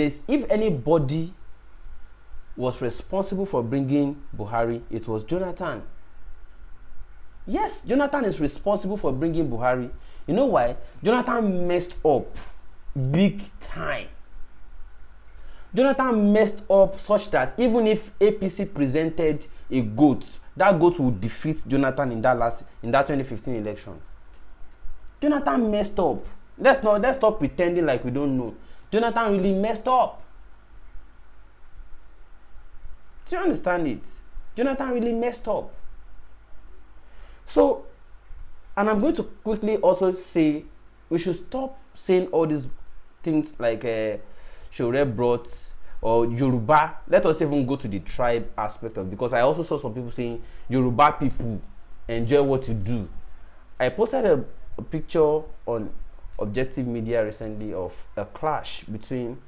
if anybody was responsible for bringing Buhari, it was Jonathan. Yes, Jonathan is responsible for bringing Buhari. You know why? Jonathan messed up big time. Jonathan messed up such that even if APC presented a goat, that goat would defeat Jonathan in that 2015 election. Jonathan messed up. Let's stop pretending like we don't know. Jonathan really messed up. Do you understand it? Jonathan really messed up. So, and I'm going to quickly also say we should stop saying all these things like Sowore brought or Yoruba. Let us even go to the tribe aspect of it, because I also saw some people saying Yoruba people enjoy what you do. I posted a picture on Objective Media recently of a clash between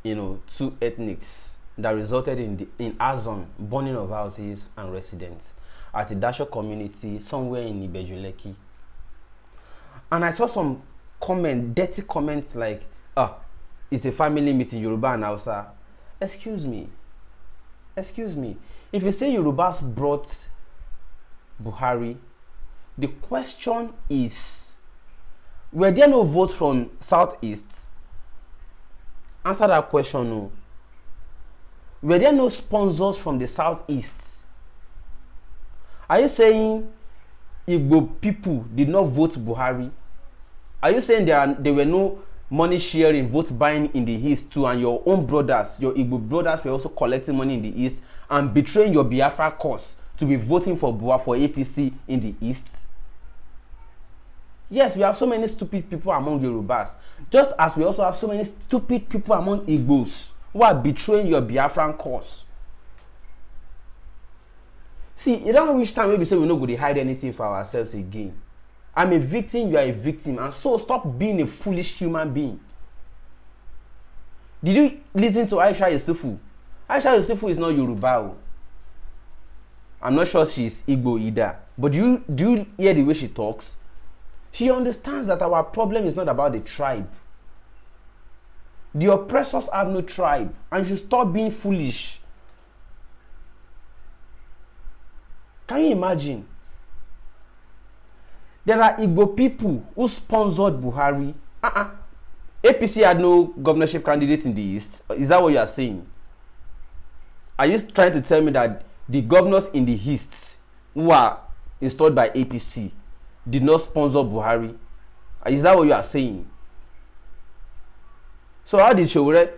two ethnics that resulted in arson, burning of houses and residents at a Dasho community somewhere in Ibejuleki. And I saw some dirty comments like, it's a family meeting, Yoruba and Hausa. Excuse me. If you say Yorubas brought Buhari, the question is, were there no votes from Southeast? Answer that question, no. Were there no sponsors from the Southeast? Are you saying Igbo people did not vote Buhari? Are you saying there were no money sharing, vote buying in the East too, and your own brothers, your Igbo brothers were also collecting money in the East and betraying your Biafra cause to be voting for APC in the East? Yes, we have so many stupid people among Yorubas, just as we also have so many stupid people among Igbos who are betraying your Biafran cause. See, you don't know which time we say we're not going to hide anything for ourselves again. I'm a victim, you are a victim, and so stop being a foolish human being. Did you listen to Aisha Yusufu? Aisha Yusufu is not Yoruba. I'm not sure she's Igbo either. But do you hear the way she talks? She understands that our problem is not about the tribe. The oppressors have no tribe, and you should stop being foolish. Can you imagine? There are Igbo people who sponsored Buhari. APC had no governorship candidate in the East. Is that what you are saying? Are you trying to tell me that the governors in the East who are installed by APC did not sponsor Buhari? Is that what you are saying? So how did Sowore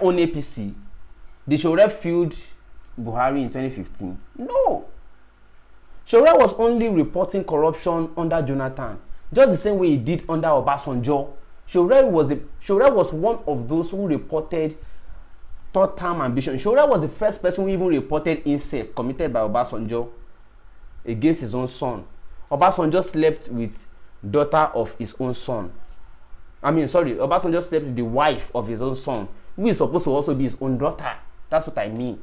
own APC? Did Sowore feud Buhari in 2015? No. Sowore was only reporting corruption under Jonathan, just the same way he did under Obasanjo. Sowore was one of those who reported third-term ambition. Sowore was the first person who even reported incest committed by Obasanjo against his own son. Obasanjo slept with daughter of his own son. Obasanjo slept with the wife of his own son, who is supposed to also be his own daughter. That's what I mean.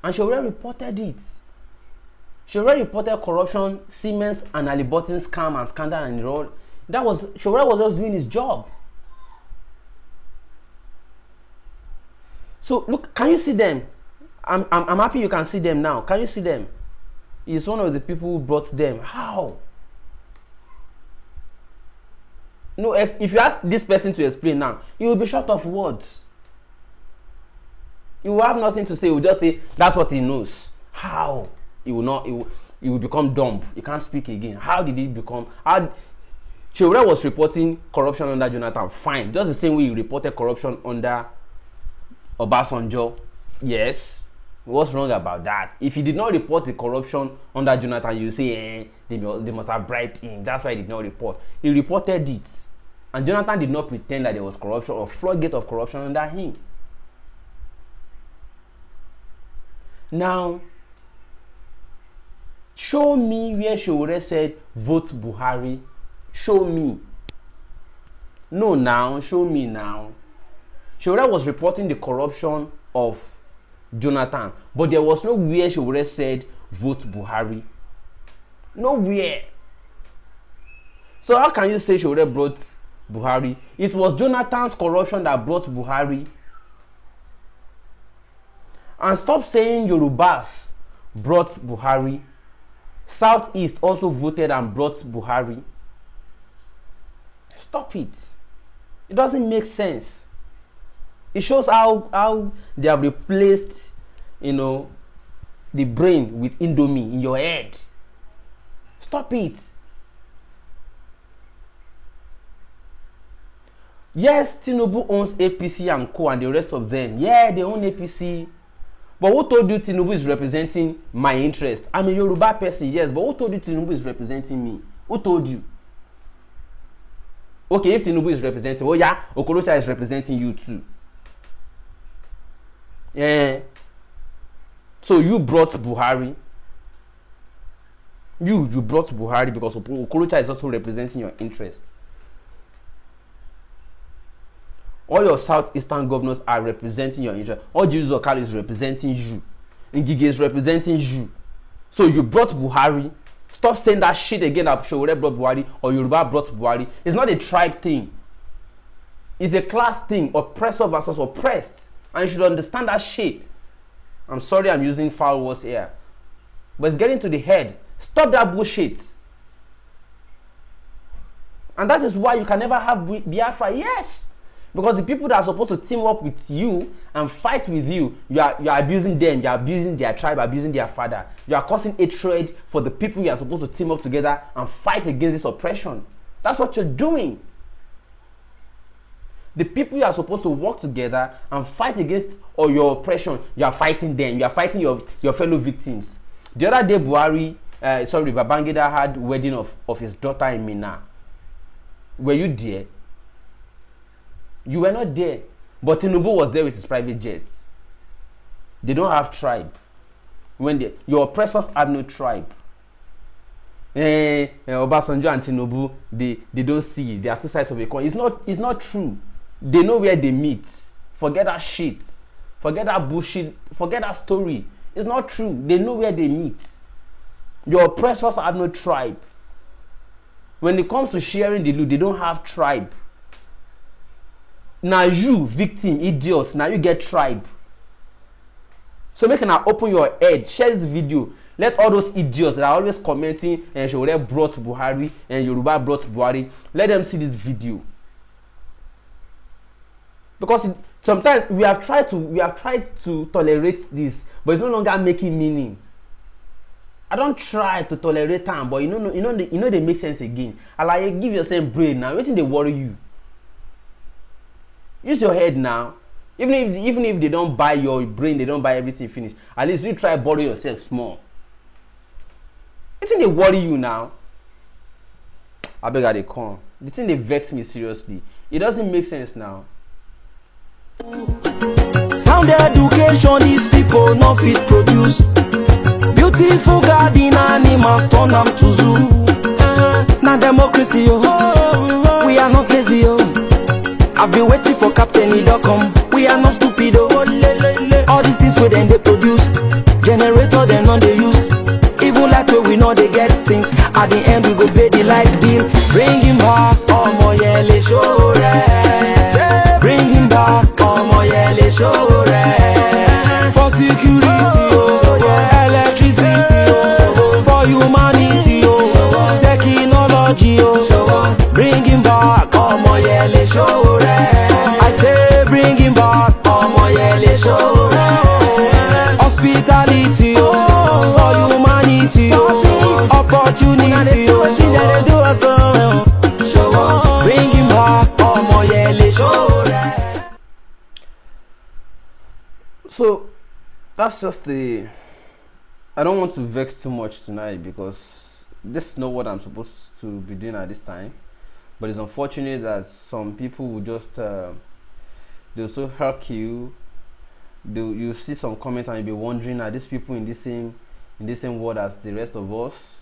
And Sowore reported it. Sowore reported corruption, Siemens and Alibotin scam and scandal and all. Sowore was just doing his job. So look, can you see them? I'm happy you can see them now. Can you see them? He's one of the people who brought them. How? No, if you ask this person to explain now, he will be short of words. He will have nothing to say. He will just say that's what he knows. How? He will become dumb. He can't speak again. How did he become? Sowore was reporting corruption under Jonathan. Fine. Just the same way he reported corruption under Obasanjo. Yes. What's wrong about that? If he did not report the corruption under Jonathan, you say they must have bribed him. That's why he did not report. He reported it. And Jonathan did not pretend that there was corruption or floodgate of corruption under him. Now, show me where Sowore said vote Buhari. Show me. No, now. Show me now. Sowore was reporting the corruption of Jonathan, but there was nowhere Sowore said vote Buhari. Nowhere. So how can you say Sowore brought Buhari. It was Jonathan's corruption that brought Buhari. And stop saying Yorubas brought Buhari. Southeast also voted and brought Buhari. Stop it. It doesn't make sense. It shows how they have replaced, the brain with Indomie in your head. Stop it. Yes, Tinubu owns APC and Co and the rest of them. Yeah, they own APC. But who told you Tinubu is representing my interest? I'm a Yoruba person, yes, but who told you Tinubu is representing me? Who told you? Okay, if Tinubu is representing, oh yeah, Okorocha is representing you too. Yeah. So you brought Buhari. You brought Buhari because Okorocha is also representing your interests. All your southeastern governors are representing your interest. All Jesus Okali is representing you. Ngige is representing you. So you brought Buhari. Stop saying that shit again that Sowore brought Buhari or Yoruba brought Buhari. It's not a tribe thing. It's a class thing. Oppressor versus oppressed. And you should understand that shit. I'm sorry I'm using foul words here. But it's getting to the head. Stop that bullshit. And that is why you can never have Biafra. Yes. Because the people that are supposed to team up with you and fight with you, you are abusing them, you are abusing their tribe, abusing their father. You are causing hatred for the people you are supposed to team up together and fight against this oppression. That's what you're doing. The people you are supposed to work together and fight against or your oppression, you are fighting them. You are fighting your fellow victims. The other day, Babangida had wedding of his daughter in Minna. Were you there? You were not there. But Tinubu was there with his private jet. They don't have tribe. Your oppressors have no tribe. Obasanjo and Tinubu, they don't see. They are two sides of a coin. It's not true. They know where they meet. Forget that shit. Forget that bullshit. Forget that story. It's not true. They know where they meet. Your oppressors have no tribe. When it comes to sharing the loot, they don't have tribe. Now you, victim, idiots, now you get tribe. So make now open your head, share this video. Let all those idiots that are always commenting and Sowore brought Buhari and Yoruba brought Buhari, let them see this video. Because sometimes we have tried to tolerate this, but it's no longer making meaning. I don't try to tolerate them, but you know they make sense again. I like give yourself brain now. Waiting they worry you. Use your head now. Even if they don't buy your brain, they don't buy everything finished. At least you try borrow yourself small. Waiting they worry you now. I beg they come. The thing they vex me seriously. It doesn't make sense now. Sound education these people not fit produce. Beautiful garden animals turn them to zoo. Now democracy, oh. We are not lazy, oh. I've been waiting for Captain Idocom. We are not stupid, oh. All these things where then they produce. Generator they not they use. Even like where we know they get things. At the end we go pay the light bill. Bring him back, oh my yele show. Bring him back, oh my yele show. For security, oh. Electricity, oh. For humanity, oh. Technology, oh. Bring him back, oh my yele show. I say bring him back, oh my yele show. Hospitality, oh. For humanity, oh. Opportunity, oh. Bring him back, oh my yele show. So that's just I don't want to vex too much tonight because this is not what I'm supposed to be doing at this time. But it's unfortunate that some people will just they'll so hurt you. You see some comments and you'll be wondering, are these people in the same world as the rest of us?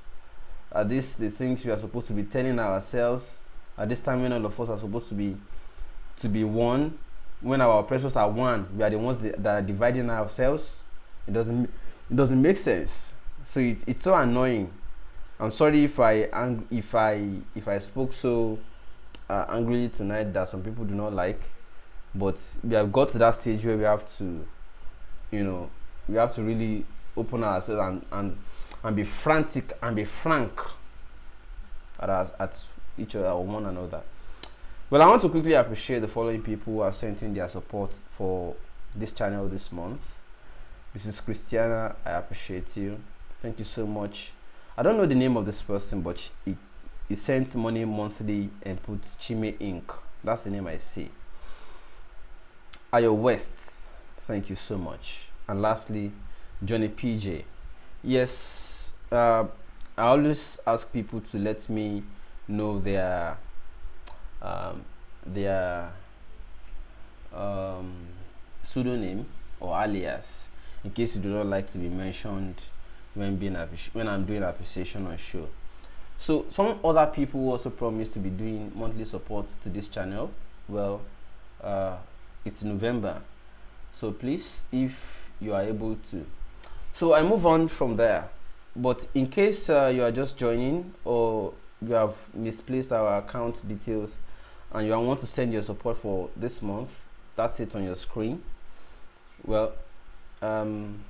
Are these the things we are supposed to be telling ourselves at this time when all of us are supposed to be one? When our oppressors are one, we are the ones that are dividing ourselves. It doesn't make sense. So it's so annoying. I'm sorry if I spoke so angrily tonight that some people do not like, but we have got to that stage where we have to, we have to really open ourselves and be frantic and be frank at each other or one another. Well, I want to quickly appreciate the following people who have sent in their support for this channel this month. This is Christiana. I appreciate you. Thank you so much. I don't know the name of this person, but he sends money monthly and puts Chime Inc. That's the name I see. Ayo West, thank you so much. And lastly, Johnny PJ. Yes, I always ask people to let me know their pseudonym or alias, in case you do not like to be mentioned when I'm doing appreciation on show. So some other people also promised to be doing monthly support to this channel. Well, it's November, so please, if you are able to. So I move on from there, but in case you are just joining or you have misplaced our account details and you want to send your support for this month, that's it on your screen. Well, and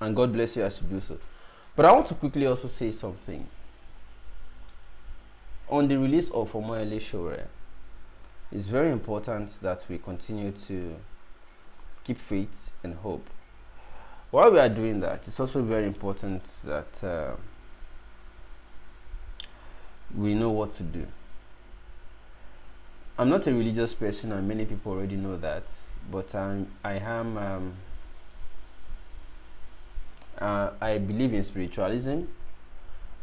God bless you as you do so. But I want to quickly also say something. On the release of Omoyele Sowore, it's very important that we continue to keep faith and hope. While we are doing that, it's also very important that we know what to do. I'm not a religious person, and many people already know that, but I believe in spiritualism.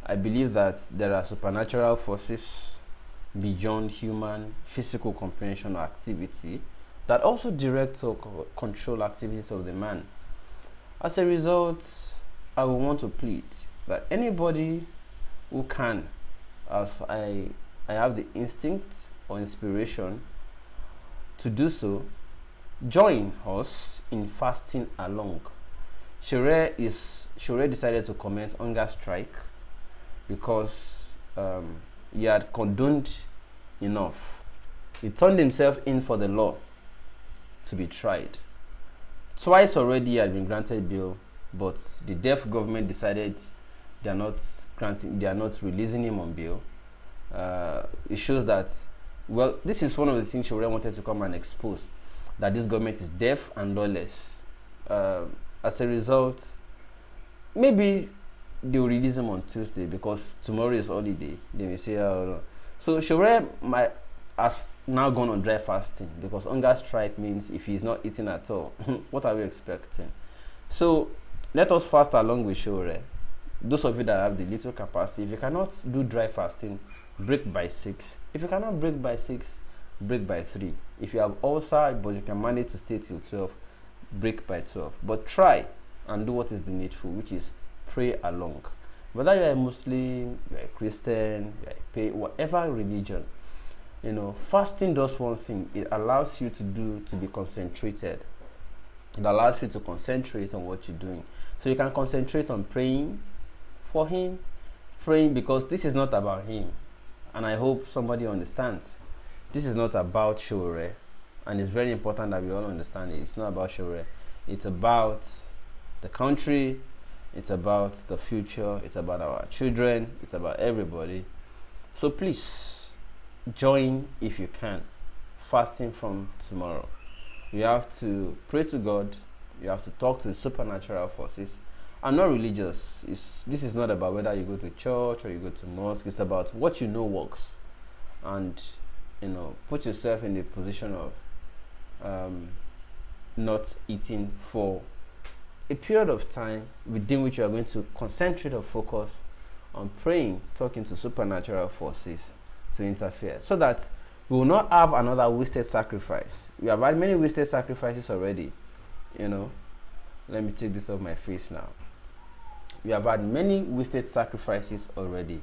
I believe that there are supernatural forces beyond human physical comprehension or activity that also direct or control activities of the man. As a result, I will want to plead that anybody who can, as I have the instinct or inspiration to do so, join us in fasting along. Sowore decided to commence hunger strike because he had condoned enough. He turned himself in for the law to be tried. Twice already he had been granted bail, but the deaf government decided they are not releasing him on bail. It shows that, well, this is one of the things Sowore wanted to come and expose, that this government is deaf and lawless. As a result, maybe they will release him on Tuesday because tomorrow is holiday. They may say, oh, so Sowore has now gone on dry fasting because hunger strike means if he's not eating at all, what are we expecting? So let us fast along with Sowore. Those of you that have the little capacity, if you cannot do dry fasting, break by 6. If you cannot break by 6, break by 3. If you have ulcer but you can manage to stay till 12, break by 12. But try and do what is the needful, which is pray along. Whether you are a Muslim, you are a Christian, you are a pagan, whatever religion, fasting does one thing. It allows you to be concentrated. It allows you to concentrate on what you're doing. So you can concentrate on praying for him, praying because this is not about him. And I hope somebody understands. This is not about Sowore. And it's very important that we all understand it. It's not about Sowore. It's about the country. It's about the future. It's about our children. It's about everybody. So please, join if you can. Fasting from tomorrow. You have to pray to God. You have to talk to the supernatural forces. I'm not religious. This is not about whether you go to church or you go to mosque. It's about what you know works. And, put yourself in the position of not eating for a period of time within which you are going to concentrate or focus on praying, talking to supernatural forces to interfere, so that we will not have another wasted sacrifice. We have had many wasted sacrifices already. Let me take this off my face now. We have had many wasted sacrifices already.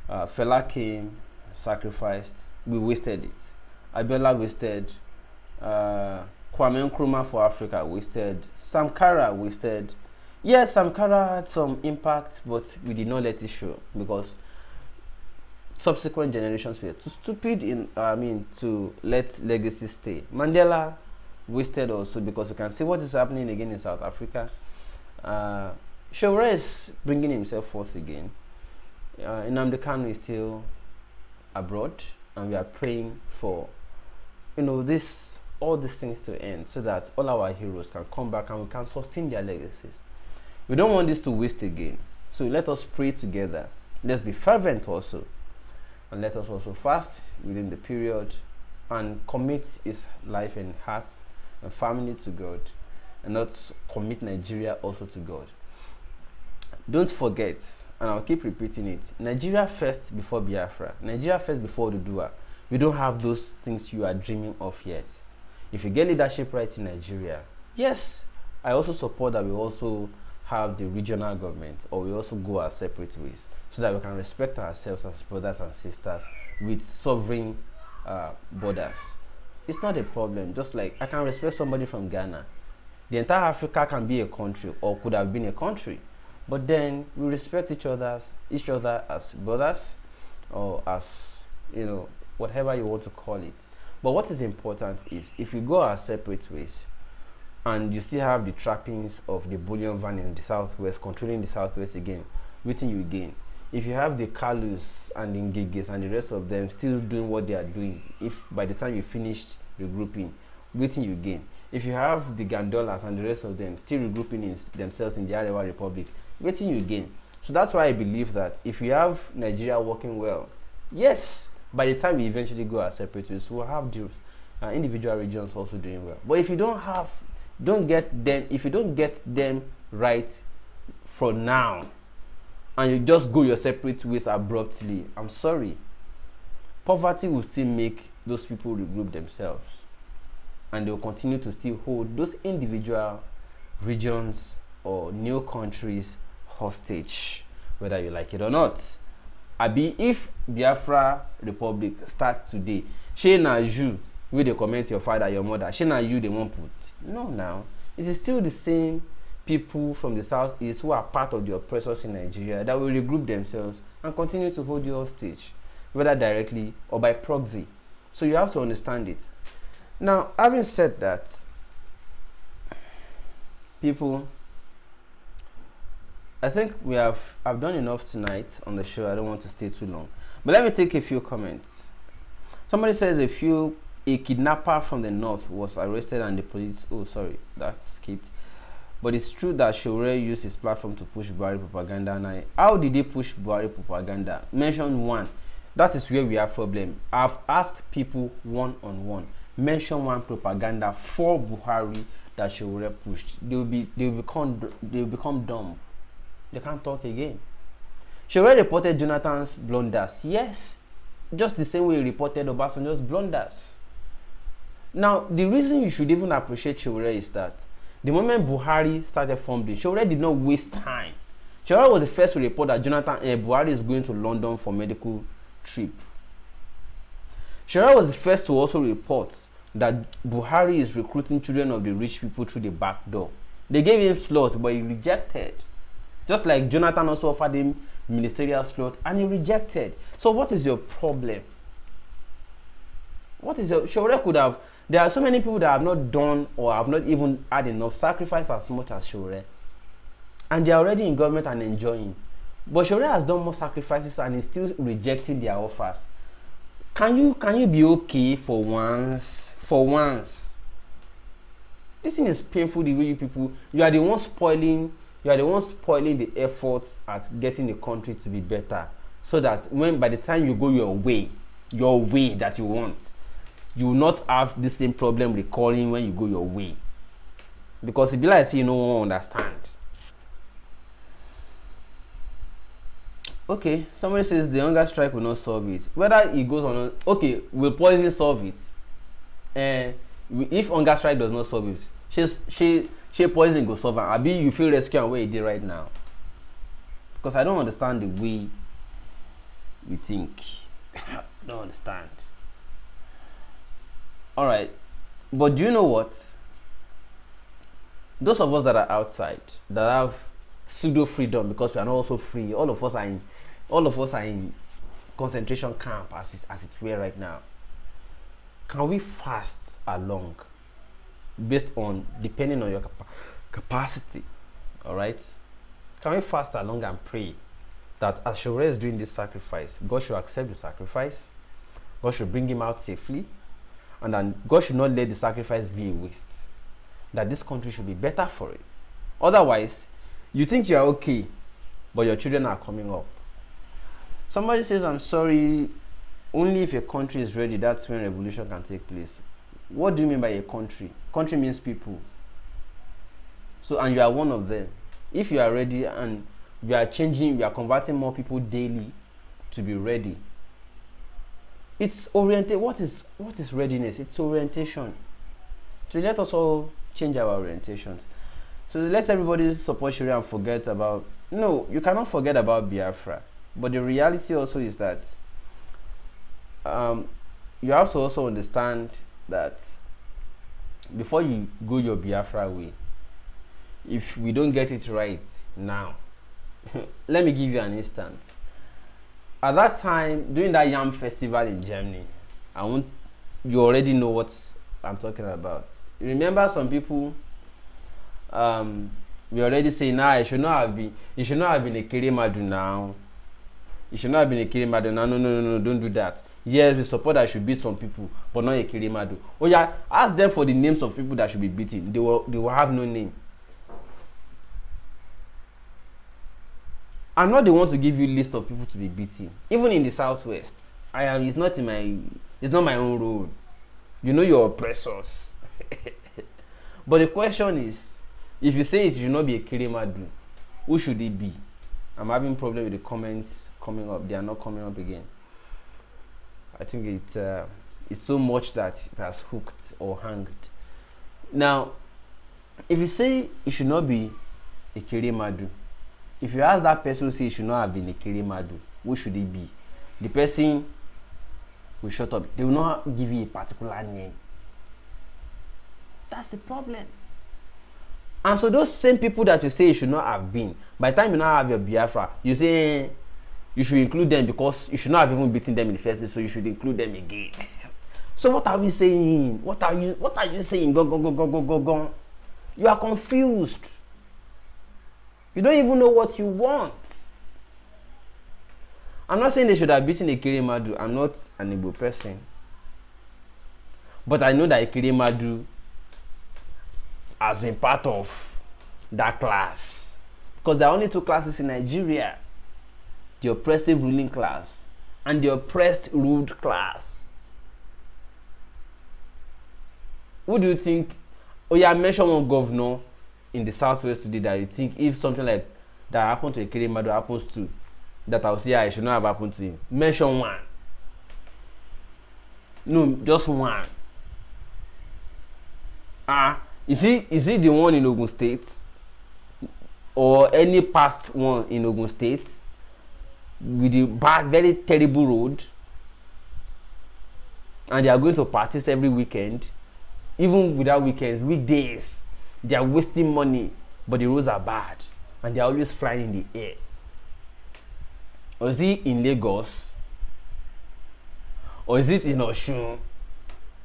Fela came, sacrificed, we wasted it. Abiola wasted. Kwame Nkrumah for Africa wasted. Sankara wasted. Yes, Sankara had some impact, but we did not let it show because subsequent generations were too stupid to let legacy stay. Mandela wasted also, because you can see what is happening again in South Africa. Sowore is bringing himself forth again. Nnamdi Kanu is still abroad, and we are praying for all these things to end, so that all our heroes can come back and we can sustain their legacies. We don't want this to waste again. So let us pray together. Let's be fervent also, and let us also fast within the period and commit his life and heart and family to God, and not commit Nigeria also to God. Don't forget, and I'll keep repeating it, Nigeria first before Biafra, Nigeria first before Oduduwa. We don't have those things you are dreaming of yet. If you get leadership right in Nigeria, yes, I also support that we also have the regional government, or we also go our separate ways, so that we can respect ourselves as brothers and sisters with sovereign borders. It's not a problem. Just like I can respect somebody from Ghana, the entire Africa can be a country, or could have been a country, but then we respect each other as brothers, or as whatever you want to call it. But what is important is, if we go our separate ways, and you still have the trappings of the bullion van in the southwest controlling the southwest again, waiting you gain. If you have the Kalus and the Ngeges and the rest of them still doing what they are doing, if by the time you finished regrouping, waiting you gain. If you have the Gandolas and the rest of them still regrouping themselves in the Arewa Republic, waiting you gain. So that's why I believe that if we have Nigeria working well, yes, by the time we eventually go our separate ways, we'll have the individual regions also doing well. But if you don't get them right for now, and you just go your separate ways abruptly, I'm sorry, poverty will still make those people regroup themselves, and they will continue to still hold those individual regions or new countries hostage, whether you like it or not. Abi, if Biafra Republic start today, shey na you wey dey comment your father, your mother, shey na you they won't put? No, now it is still the same people from the southeast who are part of the oppressors in Nigeria that will regroup themselves and continue to hold you hostage, whether directly or by proxy. So you have to understand it. Now, having said that, people, I think I've done enough tonight on the show. I don't want to stay too long, but let me take a few comments. Somebody says a kidnapper from the north was arrested and the police, oh sorry, that skipped. But it's true that Sowore used his platform to push Buhari propaganda. Now, how did they push Buhari propaganda? Mention one. That is where we have problem. I've asked people one-on-one. Mention one propaganda for Buhari that Sowore pushed. They'll become dumb. They can't talk again. Sowore reported Jonathan's blunders. Yes, just the same way he reported Obasanjo's blunders. Now, the reason you should even appreciate Sowore is that the moment Buhari started fumbling, Sowore did not waste time. Sowore was the first to report that Buhari is going to London for medical trip. Sowore was the first to also report that Buhari is recruiting children of the rich people through the back door. They gave him slots, but he rejected. Just like Jonathan also offered him ministerial slot and he rejected. So what is your problem? Sowore could have. There are so many people that have not done or have not even had enough sacrifice as much as Sowore, and they are already in government and enjoying. But Sowore has done more sacrifices and is still rejecting their offers. Can you be okay for once? For once, this thing is painful. The way you are the one spoiling. You are the one spoiling the efforts at getting the country to be better, so that by the time you go your way that you want, you will not have the same problem recalling when you go your way, because it be like you no one understand. Okay, somebody says the hunger strike will not solve it. Whether it goes on, okay, will poison solve it? If hunger strike does not solve it, she poison go solve am. Abi you feel rescue am where e dey right now? Because I don't understand the way you think. I don't understand. All right, but do you know what? Those of us that are outside, that have pseudo freedom, because we are not also free. All of us are in concentration camp as it were right now. Can we fast along based on depending on your capacity? All right. Can we fast along and pray that as Sowore is doing this sacrifice, God should accept the sacrifice, God should bring him out safely, and then God should not let the sacrifice be a waste. That this country should be better for it. Otherwise, you think you are okay, but your children are coming up. Somebody says, I'm sorry, only if a country is ready, that's when revolution can take place. What do you mean by a country? Country means people. So, and you are one of them. If you are ready and we are changing, we are converting more people daily to be ready. It's oriented. What is readiness? It's orientation. So let us all change our orientations. So let everybody support Sharia and forget about. No, you cannot forget about Biafra. But the reality also is that you have to also understand that before you go your Biafra way, if we don't get it right now, let me give you an instance. At that time, during that Yam festival in Germany, you already know what I'm talking about. You remember some people, we already say, nah, it should not have been a Kirimadu now. It should not have been a Kirimadu now. No, don't do that. Yes, we support that should beat some people, but not a Kirimadu. Oh yeah, ask them for the names of people that should be beaten. They will have no name. I'm not the one to give you a list of people to be beaten. Even in the southwest, it's not my own role. You know your oppressors. But the question is, if you say it should not be a Kirimadu, who should it be? I'm having problem with the comments coming up. They are not coming up again. I think it's so much that it has hooked or hanged. Now, if you say it should not be a Kirimadu, if you ask that person who say it should not have been a Kirimadu, who should it be? The person will shut up. They will not give you a particular name. That's the problem. And so those same people that you say it should not have been, by the time you now have your Biafra, you say you should include them because you should not have even beaten them in the first place, so you should include them again. So what are we saying? What are you saying? Go. You are confused. You don't even know what you want. I'm not saying they should have beaten a Kirimadu. I'm not an Igbo person. But I know that a Kirimadu has been part of that class. Because there are only two classes in Nigeria. The oppressive ruling class and the oppressed ruled class. Who do you think? Oh yeah, mention one governor in the southwest today that you think if something like that happened to a Kirimadu happens to, that I'll say, yeah, it should not have happened to him. Mention one. No, just one. Is it the one in Ogun State or any past one in Ogun State with the bad, very terrible road, and they are going to parties every weekend, even without weekends, weekdays? They are wasting money, but the roads are bad and they are always flying in the air. Or is it in Lagos? Or is it in Osun?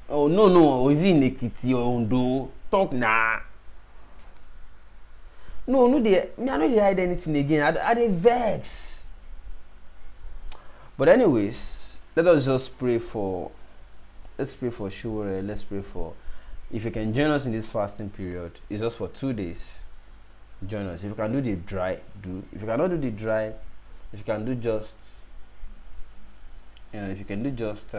Oh no, or is it in Ekiti or Ondo? Talk now. No, I know they hide anything again. I dey vex. But anyways, let us just pray for. Let's pray for Sowore. Let's pray for. If you can join us in this fasting period, it's just for 2 days. Join us. If you can do the dry, do. If you cannot do the dry, if you can do just, if you can do just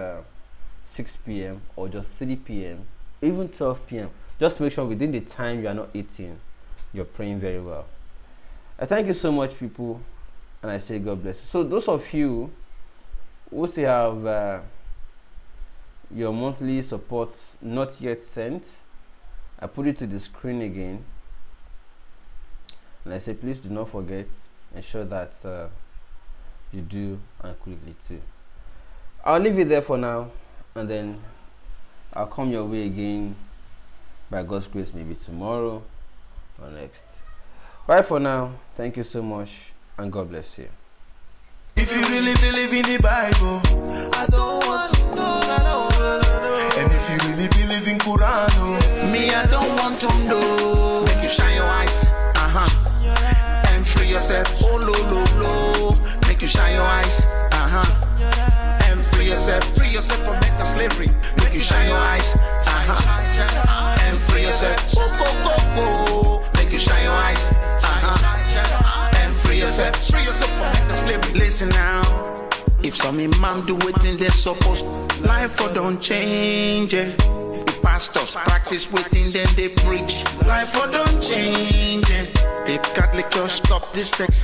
6 p.m. or just 3 p.m., even 12 p.m., just make sure within the time you are not eating, you're praying very well. I thank you so much, people, and I say God bless you. So those of you who still have your monthly support not yet sent, I put it to the screen again, and I say please do not forget, ensure that you do, and quickly too. I'll leave it there for now, and then I'll come your way again by God's grace, maybe tomorrow or next. Bye for now. Thank you so much, and God bless you. If you really believe in the Bible, I don't want to know. And if you really believe in Quran, Me, I don't want to know. Make you shine your eyes, and free yourself. Oh, lo, lo, lo. Make you shine your eyes, and free yourself. Free yourself from mental slavery. Make you shine your eyes, and free yourself. Go, go, go, go. Make you shine your eyes, and free yourself. Free yourself from mental slavery. Listen now. If some imam do it in they supposed, life for don't change. The pastors practice within them they preach, life for don't change. If Catholic Church stop this sex